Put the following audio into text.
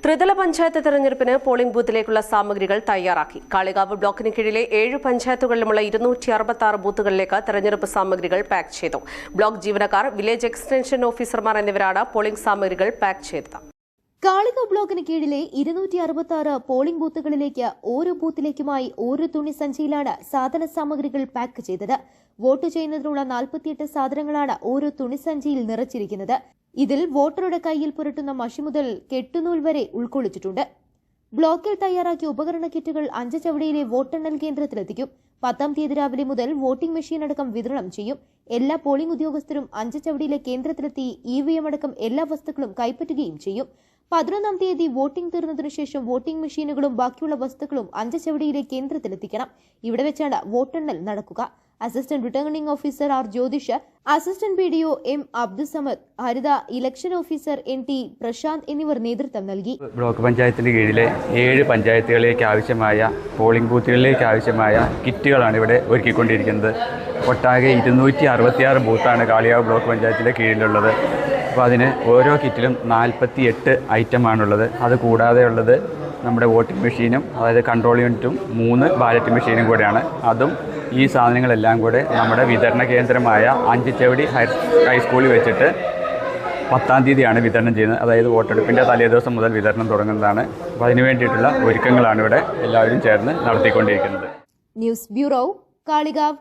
ത്രിതല പഞ്ചായത്ത് തെരഞ്ഞെടുപ്പിന് പോളിംഗ് ബൂത്തിലേക്കുള്ള സാമഗ്രികൾ തയ്യാറാക്കി. കാളികാവ് ബ്ലോക്കിന് കീഴിലെ 7 പഞ്ചായത്തുകളിലുമുള്ള 266 ബൂത്തുകളിലേക്ക് തെരഞ്ഞെടുപ്പ് സാമഗ്രികൾ പാക്ക് ചെയ്തു. ബ്ലോക്ക് ജീവനക്കാർ, വില്ലേജ് എക്സ്റ്റൻഷൻ ഓഫീസർമാർ എന്നിവരാണ് പോളിംഗ് സാമഗ്രികൾ പാക്ക് ചെയ്തത്. കാളികാവ് ബ്ലോക്കിന് കീഴിലെ 266 പോളിംഗ് ബൂത്തുകളിലേക്ക് ഓരോ ബൂത്തിലേക്കുമായി ഓരോ തുണി സഞ്ചിയിലാണ് സാധന സാമഗ്രികൾ പാക്ക് ചെയ്തത്. വോട്ട് ചെയ്യുന്നതിനുള്ള 48 സാധനങ്ങളാണ് ഓരോ തുണിസഞ്ചിയിൽ നിറച്ചിരിക്കുന്നത്. ഇതിൽ വോട്ടറുടെ കയ്യിൽ പുരട്ടുന്ന മഷി മുതൽ കെട്ടുനൂൽ വരെ ഉൾക്കൊള്ളിച്ചിട്ടുണ്ട്. ബ്ലോക്കിൽ തയ്യാറാക്കിയ ഉപകരണ കിറ്റുകൾ അഞ്ചച്ചവടിയിലെ വോട്ടെണ്ണൽ കേന്ദ്രത്തിലെത്തിക്കും. 10-ാം തീയതി രാവിലെ മുതൽ വോട്ടിംഗ് മെഷീൻ അടക്കം വിതരണം ചെയ്യും. എല്ലാ പോളിംഗ് ഉദ്യോഗസ്ഥരും അഞ്ചച്ചവടിയിലെ കേന്ദ്രത്തിലെത്തി EVM അടക്കം എല്ലാ വസ്തുക്കളും കൈപ്പറ്റുകയും ചെയ്യും. 11-ാം തീയതി വോട്ടിംഗ് തീർന്നതിനു ശേഷം വോട്ടിംഗ് മെഷീനുകളും ബാക്കിയുള്ള വസ്തുക്കളും അഞ്ചച്ചവടിയിലെ കേന്ദ്രത്തിലെത്തിക്കണം. ഇവിടെ വെച്ചാണ് വോട്ടെണ്ണൽ നടക്കുക. Assistant returning officer R. Jyothish, assistant BDO M. Abdussamad, ഹരിത ഇലക്ഷൻ ഓഫീസർ NT. പ്രശാന്ത് എന്നിവർ നേതൃത്വം നൽകി. ബ്ലോക്ക് പഞ്ചായത്തിന് കീഴിലെ 7 പഞ്ചായത്തുകളിലേക്ക് ആവശ്യമായ പോളിംഗ് ബൂത്തുകളിലേക്ക് ആവശ്യമായ കിറ്റുകളാണ് ഇവിടെ ഒരുക്കിക്കൊണ്ടിരിക്കുന്നത്. ഒട്ടാകെ 266 ബൂത്താണ് കാളികാവ് ബ്ലോക്ക് പഞ്ചായത്തിൻ്റെ കീഴിലുള്ളത്. അപ്പോൾ അതിന് ഓരോ കിറ്റിലും 48 ഐറ്റമാണുള്ളത്. അത് കൂടാതെ ഉള്ളത് നമ്മുടെ വോട്ടിംഗ് മെഷീനും, അതായത് കൺട്രോൾ യൂണിറ്റും 3 ബാലറ്റ് മെഷീനും കൂടെയാണ്. അതും ഈ സാധനങ്ങളെല്ലാം കൂടെ നമ്മുടെ വിതരണ കേന്ദ്രമായ അഞ്ചച്ചവടി ഹൈസ്കൂളിൽ വെച്ചിട്ട് 10-ാം തീയതിയാണ് വിതരണം ചെയ്യുന്നത്. അതായത് വോട്ടെടുപ്പിൻ്റെ തലേദിവസം മുതൽ വിതരണം തുടങ്ങുന്നതാണ്. അപ്പോൾ അതിനു വേണ്ടിയിട്ടുള്ള ഒരുക്കങ്ങളാണ് ഇവിടെ എല്ലാവരും ചേർന്ന് നടത്തിക്കൊണ്ടിരിക്കുന്നത്. News bureau, Kalikavu.